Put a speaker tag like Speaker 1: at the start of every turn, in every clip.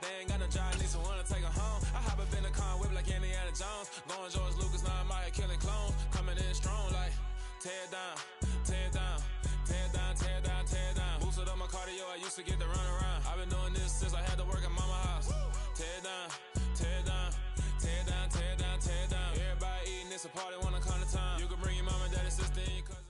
Speaker 1: They ain't got no job, need someone to take them home. I hop up in the car, whip like Indiana Jones. Going George Lucas, now I'm out here killing clones. Coming in strong like, tear it down, tear it down, tear it down, tear it down, tear it down. Boosted up my cardio, I used to get to run around. I've been doing this since I had to work at mama house. Tear it down, tear it down, tear it down, tear it down, tear it down. Everybody eating, it's a party, wanna come to time. You can bring your mama, daddy, sister, and your cousin.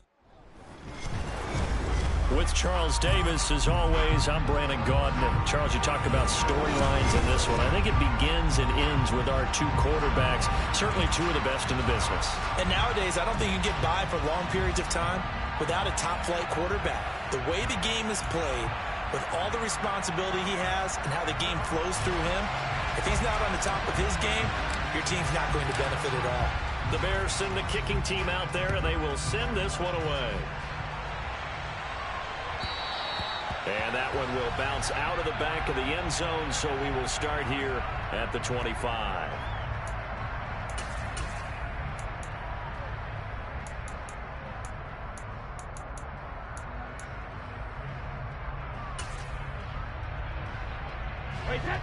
Speaker 2: With Charles Davis, as always, I'm Brandon Gaudin. Charles, you talked about storylines in this one. I think it begins and ends with our two quarterbacks, certainly two of the best in the business.
Speaker 3: And nowadays, I don't think you can get by for long periods of time without a top-flight quarterback. The way the game is played, with all the responsibility he has and how the game flows through him, if he's not on the top of his game, your team's not going to benefit at all.
Speaker 2: The Bears send the kicking team out there, and they will send this one away. And that one will bounce out of the back of the end zone, so we will start here at the 25.
Speaker 4: Wait, that.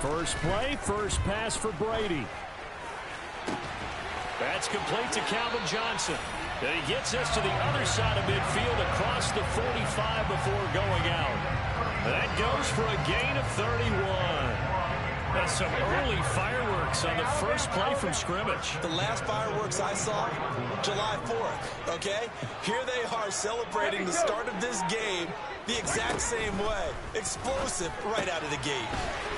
Speaker 2: First play, first pass for Brady. That's complete to Calvin Johnson. And he gets us to the other side of midfield across the 45 before going out. That goes for a gain of 31. That's some early fireworks on the first play from scrimmage.
Speaker 3: The last fireworks I saw, July 4th, okay? Here they are celebrating the start of this game the exact same way. Explosive right out of the gate.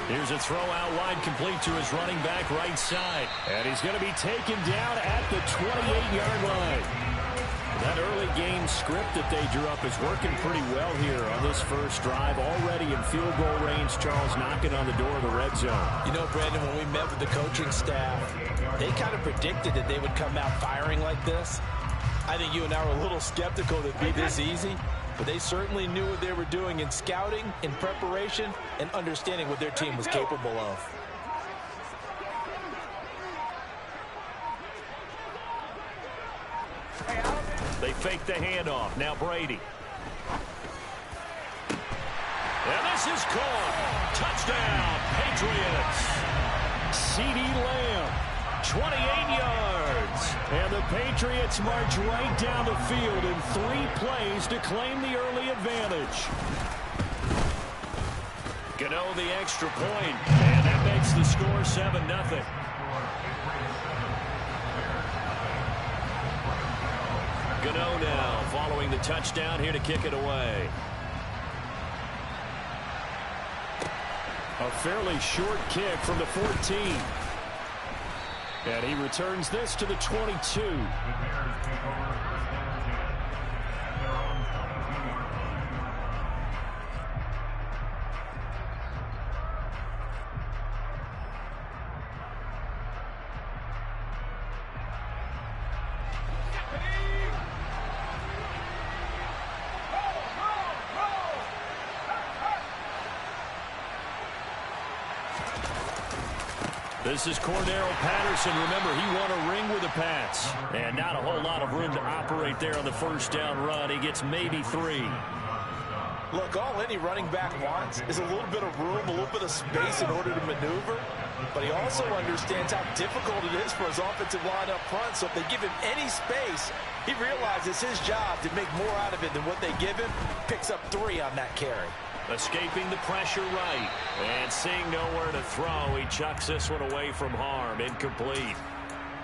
Speaker 2: Here's a throw out wide, complete to his running back right side. And he's going to be taken down at the 28-yard line. That early game script that they drew up is working pretty well here on this first drive. Already in field goal range, Charles knocking on the door of the red zone.
Speaker 3: You know, Brandon, when we met with the coaching staff, they kind of predicted that they would come out firing like this. I think you and I were a little skeptical that it'd be this easy, but they certainly knew what they were doing in scouting, in preparation, and understanding what their team was capable of.
Speaker 2: They fake the handoff. Now Brady. And this is caught. Touchdown, Patriots. C.D. Lamb, 28 yards. And the Patriots march right down the field in 3 plays to claim the early advantage. Gano the extra point, and that makes the score 7-0. Gano now following the touchdown here to kick it away. A fairly short kick from the 14. And he returns this to the 22. This is Cordero Patterson. Remember, he won a ring with the Pats. And not a whole lot of room to operate there on the first down run. He gets maybe 3.
Speaker 3: Look, all any running back wants is a little bit of room, a little bit of space in order to maneuver. But he also understands how difficult it is for his offensive line up front. So if they give him any space, he realizes his job to make more out of it than what they give him. Picks up 3 on that carry.
Speaker 2: Escaping the pressure right. And seeing nowhere to throw, he chucks this one away from harm. Incomplete.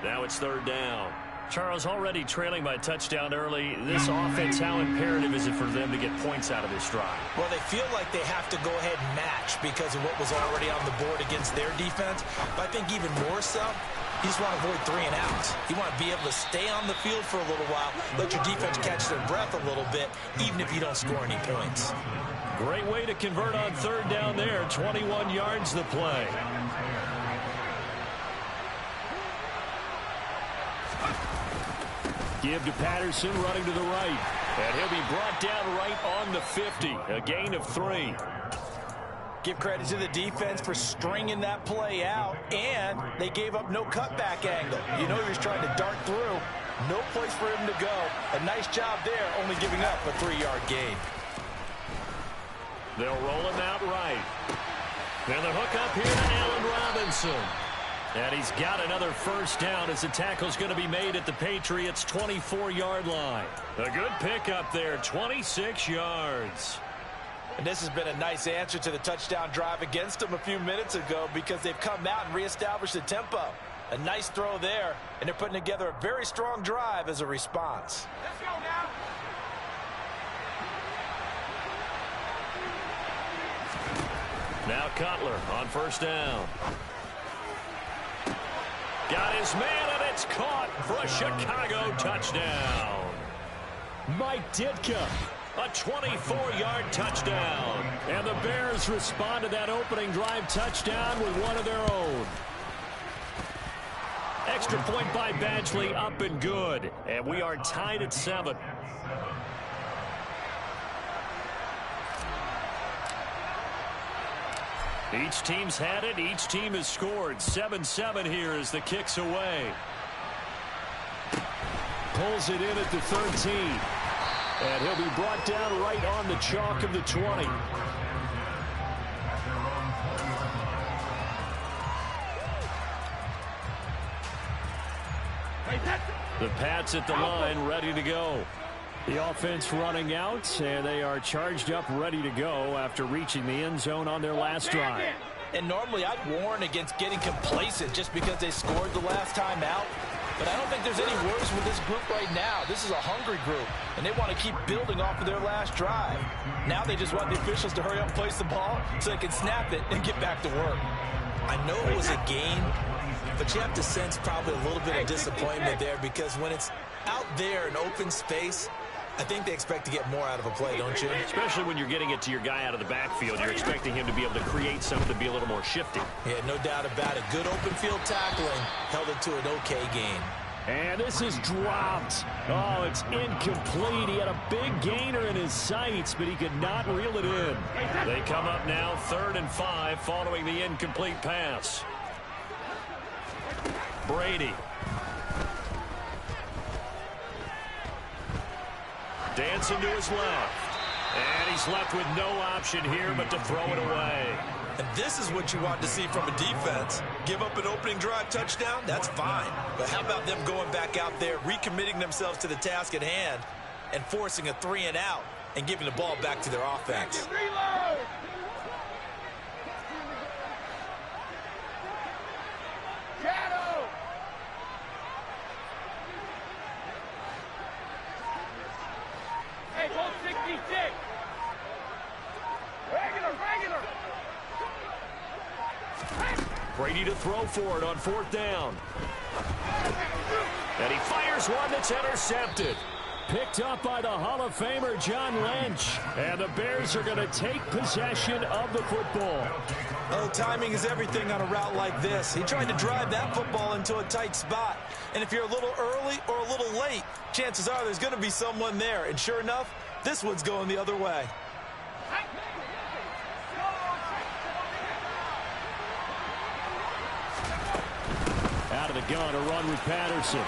Speaker 2: Now it's 3rd down. Charles, already trailing by a touchdown early. This offense, how imperative is it for them to get points out of this drive?
Speaker 3: Well, they feel like they have to go ahead and match because of what was already on the board against their defense. But I think even more so, you just want to avoid 3 and outs. You want to be able to stay on the field for a little while, let your defense catch their breath a little bit, even if you don't score any points.
Speaker 2: Great way to convert on 3rd down there. 21 yards the play. Give to Patterson, running to the right. And he'll be brought down right on the 50. A gain of 3.
Speaker 3: Give credit to the defense for stringing that play out, and they gave up no cutback angle. You know he was trying to dart through. No place for him to go. A nice job there, only giving up a 3-yard gain.
Speaker 2: They'll roll him out right. And the hook up here to Allen Robinson. And he's got another first down as the tackle's going to be made at the Patriots' 24-yard line. A good pickup there, 26 yards.
Speaker 3: And this has been a nice answer to the touchdown drive against them a few minutes ago because they've come out and reestablished the tempo. A nice throw there, and they're putting together a very strong drive as a response.
Speaker 4: Let's go now.
Speaker 2: Now Cutler on first down. Got his man, and it's caught for a Chicago touchdown. Mike Ditka, a 24-yard touchdown. And the Bears respond to that opening drive touchdown with one of their own. Extra point by Badgley, up and good. And we are tied at 7. Each team's had it. Each team has scored. 7-7 here as the kick's away. Pulls it in at the 13. And he'll be brought down right on the chalk of the 20. The Pats at the line, ready to go. The offense running out, and they are charged up, ready to go after reaching the end zone on their last drive.
Speaker 3: And normally I'd warn against getting complacent just because they scored the last time out. But I don't think there's any worries with this group right now. This is a hungry group, and they want to keep building off of their last drive. Now they just want the officials to hurry up and place the ball so they can snap it and get back to work.
Speaker 5: I know it was a game, but you have to sense probably a little bit of disappointment there because when it's out there in open space, I think they expect to get more out of a play, don't you?
Speaker 2: Especially when you're getting it to your guy out of the backfield. You're expecting him to be able to create something to be a little more shifty.
Speaker 5: Yeah, no doubt about it. Good open field tackling held it to an okay gain.
Speaker 2: And this is dropped. Oh, it's incomplete. He had a big gainer in his sights, but he could not reel it in. They come up now 3rd and 5 following the incomplete pass. Brady. Dancing to his left. And he's left with no option here but to throw it away.
Speaker 5: And this is what you want to see from a defense. Give up an opening drive touchdown, that's fine. But how about them going back out there, recommitting themselves to the task at hand, and forcing a 3-and-out and giving the ball back to their offense?
Speaker 4: Reload! Shadow! Hey, hold 66! Regular!
Speaker 2: Brady to throw for it on 4th down. And he fires one that's intercepted. Picked up by the Hall of Famer John Lynch. And the Bears are going to take possession of the football.
Speaker 5: Oh, timing is everything on a route like this. He tried to drive that football into a tight spot. And if you're a little early or a little late, chances are there's going to be someone there. And sure enough, this one's going the other way.
Speaker 2: Out of the gun, a run with Patterson.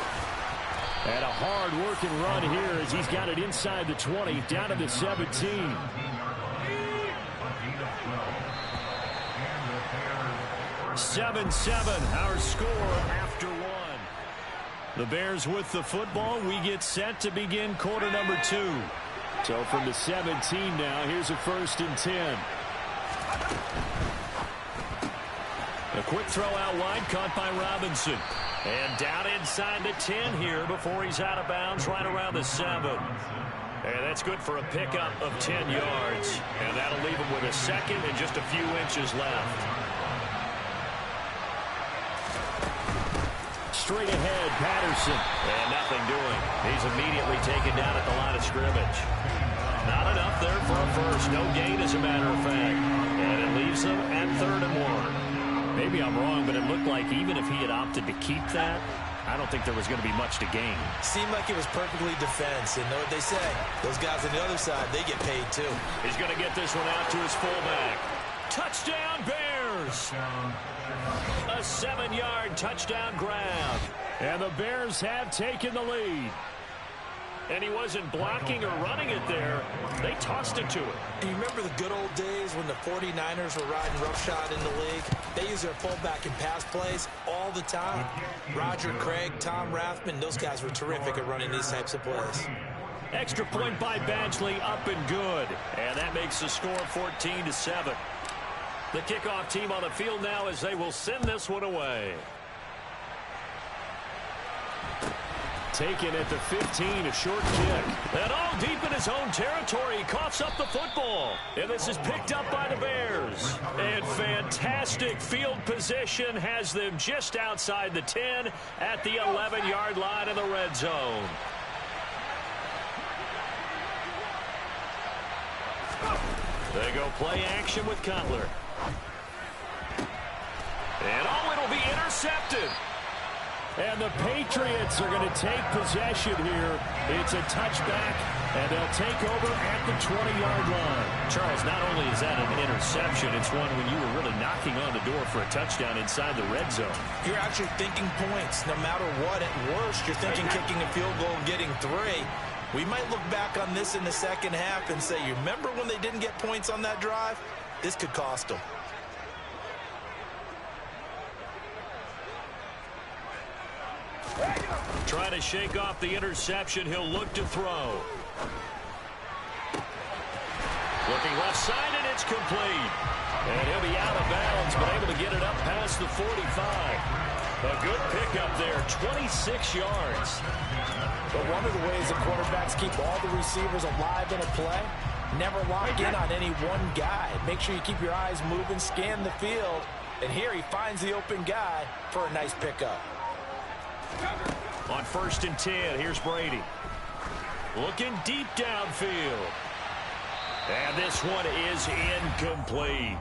Speaker 2: And a hard-working run here as he's got it inside the 20, down to the 17. Our score after 1. The Bears with the football. We get set to begin quarter number 2. So from the 17 now, here's a 1st and 10. A quick throw out wide, caught by Robinson. And down inside the 10 here before he's out of bounds right around the 7. And that's good for a pickup of 10 yards. And that'll leave him with a 2nd and just a few inches left. Straight ahead, Patterson. And nothing doing. He's immediately taken down at the line of scrimmage. Not enough there for a first. No gain, as a matter of fact. And it leaves them at 3rd and 1. Maybe I'm wrong, but it looked like even if he had opted to keep that, I don't think there was going to be much to gain.
Speaker 5: Seemed like it was perfectly defense. And know what they say? Those guys on the other side, they get paid too.
Speaker 2: He's going to get this one out to his fullback. Touchdown! A 7-yard touchdown grab. And the Bears have taken the lead. And he wasn't blocking or running it there. They tossed it to him.
Speaker 5: Do you remember the good old days when the 49ers were riding roughshod in the league? They use their fullback in pass plays all the time. Roger Craig, Tom Rathman, those guys were terrific at running these types of plays.
Speaker 2: Extra point by Badgley, up and good. And that makes the score 14-7. The kickoff team on the field now as they will send this one away. Taken at the 15, a short kick. And all deep in his own territory, he coughs up the football. And this is picked up by the Bears. And fantastic field position has them just outside the 10 at the 11-yard line in the red zone. They go play action with Cutler. And it'll be intercepted. And the Patriots are going to take possession here. It's a touchback, and they'll take over at the 20-yard line. Charles, not only is that an interception, it's one when you were really knocking on the door for a touchdown inside the red zone.
Speaker 5: You're actually thinking points. No matter what, at worst, you're thinking kicking a field goal and getting 3. We might look back on this in the second half and say, you remember when they didn't get points on that drive? This could cost them.
Speaker 2: Trying to shake off the interception. He'll look to throw. Looking left side, and it's complete. And he'll be out of bounds, but able to get it up past the 45. A good pickup there, 26 yards.
Speaker 3: But one of the ways the quarterbacks keep all the receivers alive in a play, never lock in on any one guy. Make sure you keep your eyes moving, scan the field. And here he finds the open guy for a nice pickup.
Speaker 2: On 1st and 10, here's Brady. Looking deep downfield. And this one is incomplete.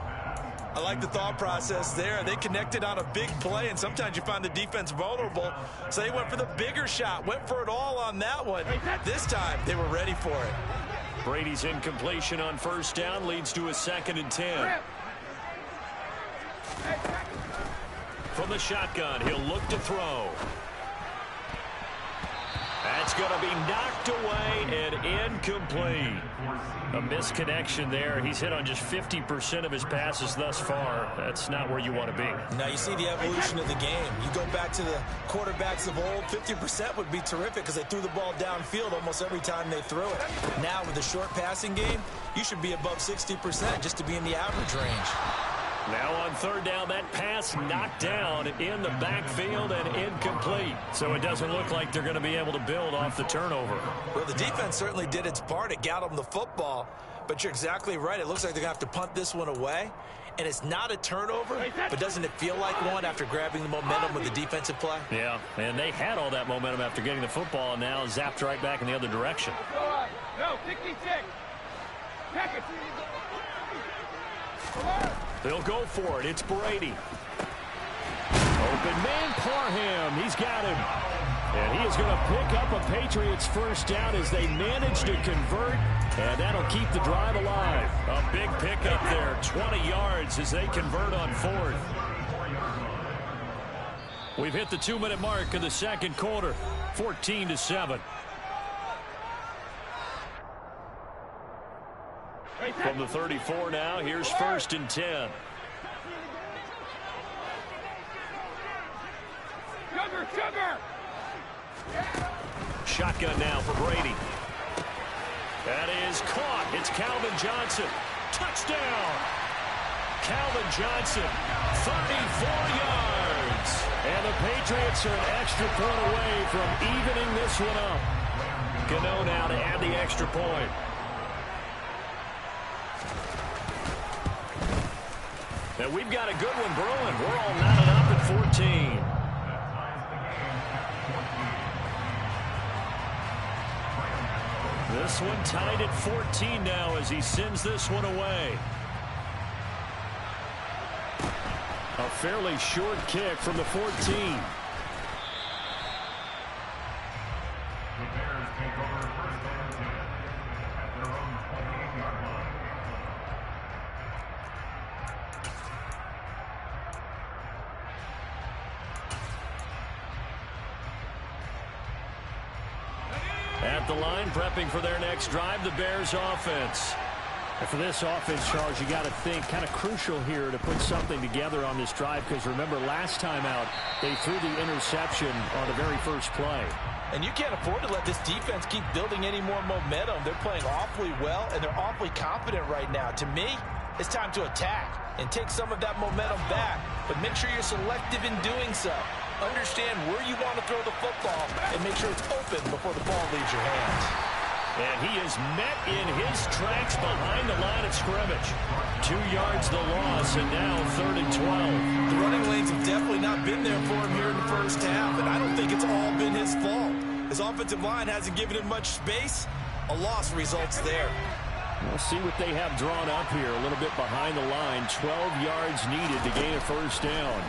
Speaker 5: I like the thought process there. They connected on a big play, and sometimes you find the defense vulnerable. So they went for the bigger shot, went for it all on that one. This time, they were ready for it.
Speaker 2: Brady's incompletion on 1st down leads to a 2nd and 10. From the shotgun, he'll look to throw. That's going to be knocked away and incomplete. A misconnection there. He's hit on just 50% of his passes thus far. That's not where you want to be.
Speaker 5: Now you see the evolution of the game. You go back to the quarterbacks of old, 50% would be terrific because they threw the ball downfield almost every time they threw it. Now with the short passing game, you should be above 60% just to be in the average range.
Speaker 2: Now on 3rd down, that pass knocked down in the backfield and incomplete. So it doesn't look like they're going to be able to build off the turnover.
Speaker 5: Well, the defense certainly did its part. It got them the football. But you're exactly right. It looks like they're going to have to punt this one away. And it's not a turnover, but doesn't it feel like one after grabbing the momentum with the defensive play?
Speaker 2: Yeah, and they had all that momentum after getting the football and now zapped right back in the other direction.
Speaker 4: No, 66. Check it.
Speaker 2: They'll go for it. It's Brady. Open man, Parham. He's got him. And he is going to pick up a Patriots 1st down as they manage to convert. And that'll keep the drive alive. A big pickup there. 20 yards as they convert on 4th. We've hit the 2-minute mark of the 2nd quarter. 14-7. From the 34 now, here's 1st and 10.
Speaker 4: Sugar!
Speaker 2: Shotgun now for Brady. That is caught. It's Calvin Johnson. Touchdown! Calvin Johnson, 34 yards. And the Patriots are an extra point away from evening this one up. Gano now to add the extra point. And we've got a good one brewing. We're all knotted up at 14. This one tied at 14 now as he sends this one away. A fairly short kick from the 14. At the line, prepping for their next drive, the Bears offense. And for this offense, Charles, you got to think kind of crucial here to put something together on this drive, because remember, last time out, they threw the interception on the very first play.
Speaker 3: And you can't afford to let this defense keep building any more momentum. They're playing awfully well, and they're awfully confident right now. To me, it's time to attack and take some of that momentum back, but make sure you're selective in doing so. Understand where you want to throw the football and make sure it's open before the ball leaves your hands.
Speaker 2: And he is met in his tracks behind the line of scrimmage. 2 yards the loss, and now 3rd and 12.
Speaker 5: The running lanes have definitely not been there for him here in the first half, and I don't think it's all been his fault. His offensive line hasn't given him much space. A loss results there.
Speaker 2: We'll see what they have drawn up here. A little bit behind the line. 12 yards needed to gain a first down.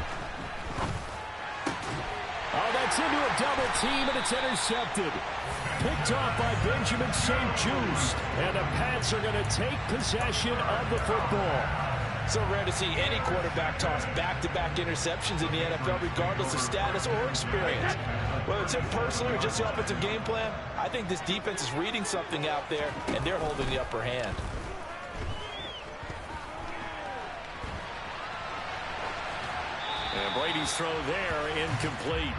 Speaker 2: Oh, that's into a double team, and it's intercepted. Picked off by Benjamin St. Just. And the Pats are going to take possession of the football.
Speaker 3: So rare to see any quarterback toss back-to-back interceptions in the NFL, regardless of status or experience. Whether it's him personally or just the offensive game plan, I think this defense is reading something out there, and they're holding the upper hand.
Speaker 2: And Brady's throw there, incomplete.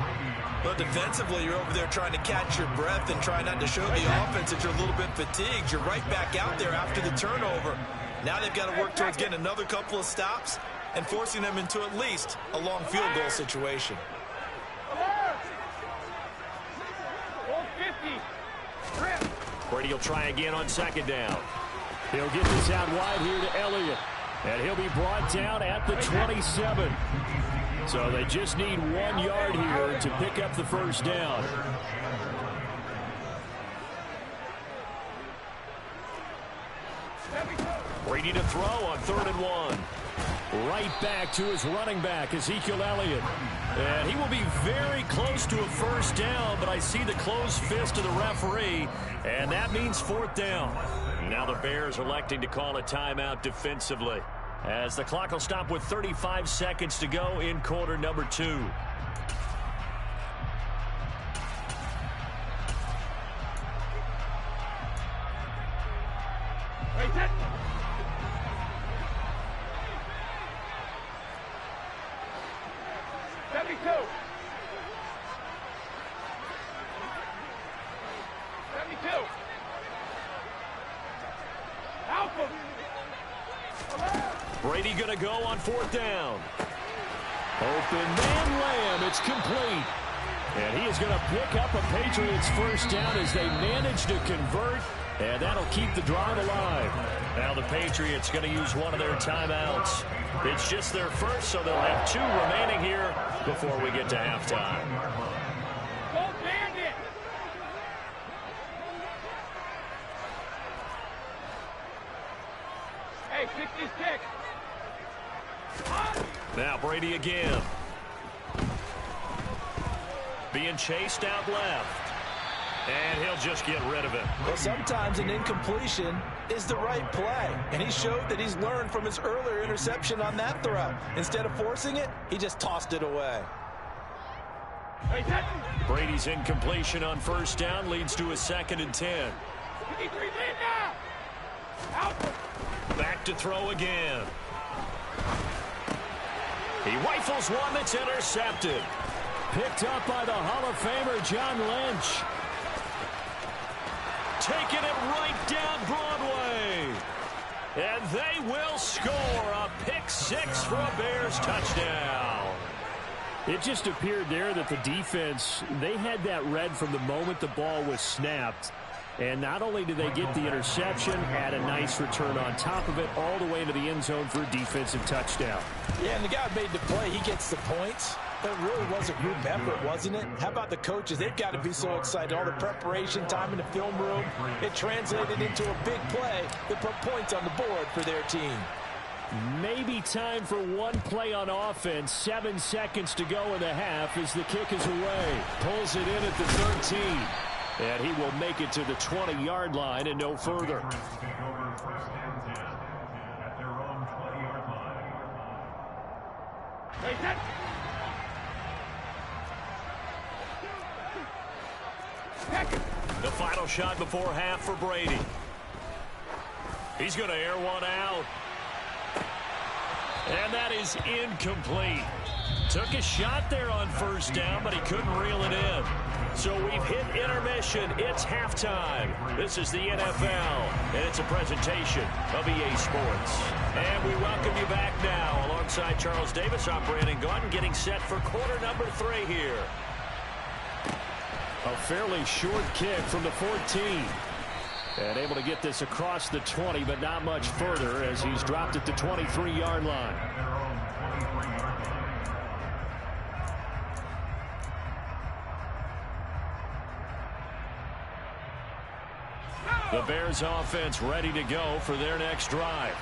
Speaker 5: But defensively, you're over there trying to catch your breath and try not to show the offense that you're a little bit fatigued. You're right back out there after the turnover. Now they've got to work towards getting another couple of stops and forcing them into at least a long field goal situation.
Speaker 2: Brady will try again on 2nd down. He'll get this out wide here to Elliott. And he'll be brought down at the 27. So they just need 1 yard here to pick up the first down. Brady to throw on 3rd and 1. Right back to his running back, Ezekiel Elliott. And he will be very close to a first down, but I see the closed fist of the referee, and that means 4th down. Now the Bears electing to call a timeout defensively, as the clock will stop with 35 seconds to go in quarter number 2. Brady going to go on 4th down. Open man Lamb. It's complete. And he is going to pick up a Patriots first down as they manage to convert. And that'll keep the drive alive. Now the Patriots going to use one of their timeouts. It's just their first, so they'll have 2 remaining here before we get to halftime.
Speaker 4: Hey, 66.
Speaker 2: Now Brady again. Being chased out left. And he'll just get rid of it.
Speaker 3: Well, sometimes an incompletion is the right play. And he showed that he's learned from his earlier interception on that throw. Instead of forcing it, he just tossed it away.
Speaker 2: Brady's incompletion on first down leads to a 2nd and 10. Back to throw again. He rifles one that's intercepted. Picked up by the Hall of Famer, John Lynch. Taking it right down Broadway. And they will score a pick-6 for a Bears touchdown. It just appeared there that the defense, they had that read from the moment the ball was snapped. And not only did they get the interception, had a nice return on top of it, all the way into the end zone for a defensive touchdown.
Speaker 3: Yeah, and the guy made the play. He gets the points. But it really was a group effort, wasn't it? How about the coaches? They've got to be so excited. All the preparation time in the film room, it translated into a big play that put points on the board for their team.
Speaker 2: Maybe time for one play on offense. 7 seconds to go in the half as the kick is away. Pulls it in at the 13. And he will make it to the 20-yard line and no further. The final final shot before half for Brady. He's going to air one out. And that is incomplete. Took a shot there on first down, but he couldn't reel it in. So we've hit intermission. It's halftime. This is the NFL, and it's a presentation of EA Sports. And we welcome you back now alongside Charles Davis. I'm Brandon Gaudin, getting set for quarter number 3 here. A fairly short kick from the 14. And able to get this across the 20, but not much further as he's dropped at the 23-yard line. The Bears offense ready to go for their next drive.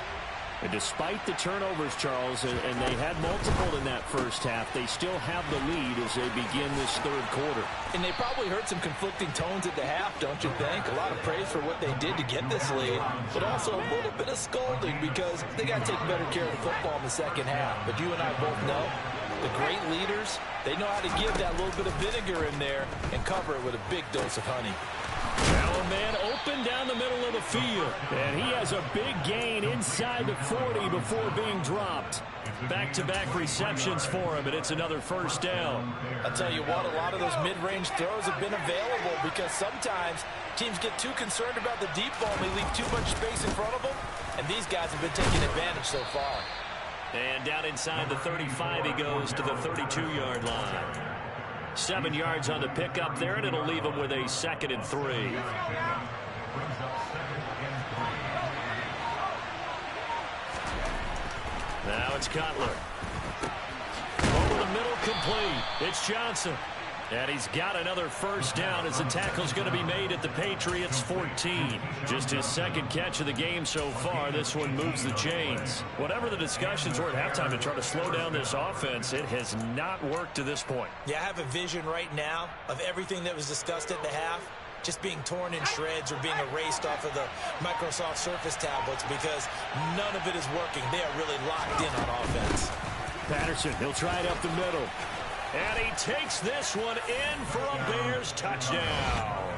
Speaker 2: And despite the turnovers, Charles, and they had multiple in that first half, they still have the lead as they begin this third quarter.
Speaker 3: And they probably heard some conflicting tones at the half, don't you think? A lot of praise for what they did to get this lead, but also a little bit of scolding because they got to take better care of the football in the second half. But you and I both know the great leaders, they know how to give that little bit of vinegar in there and cover it with a big dose of honey.
Speaker 2: Now a man open down the middle of the field. And he has a big gain inside the 40 before being dropped. Back-to-back receptions for him, and it's another first down.
Speaker 3: I'll tell you what, a lot of those mid-range throws have been available because sometimes teams get too concerned about the deep ball and they leave too much space in front of them. And these guys have been taking advantage so far.
Speaker 2: And down inside the 35, he goes to the 32-yard line. 7 yards on the pickup there, and it'll leave him with a 2nd and 3. Now it's Cutler. Over the middle, complete. It's Johnson. And he's got another first down as the tackle's going to be made at the Patriots' 14. Just his 2nd catch of the game so far. This one moves the chains. Whatever the discussions were at halftime to try to slow down this offense, it has not worked to this point.
Speaker 5: Yeah, I have a vision right now of everything that was discussed at the half just being torn in shreds or being erased off of the Microsoft Surface tablets because none of it is working. They are really locked in on offense.
Speaker 2: Patterson, he'll try it up the middle. And he takes this one in for a Bears touchdown.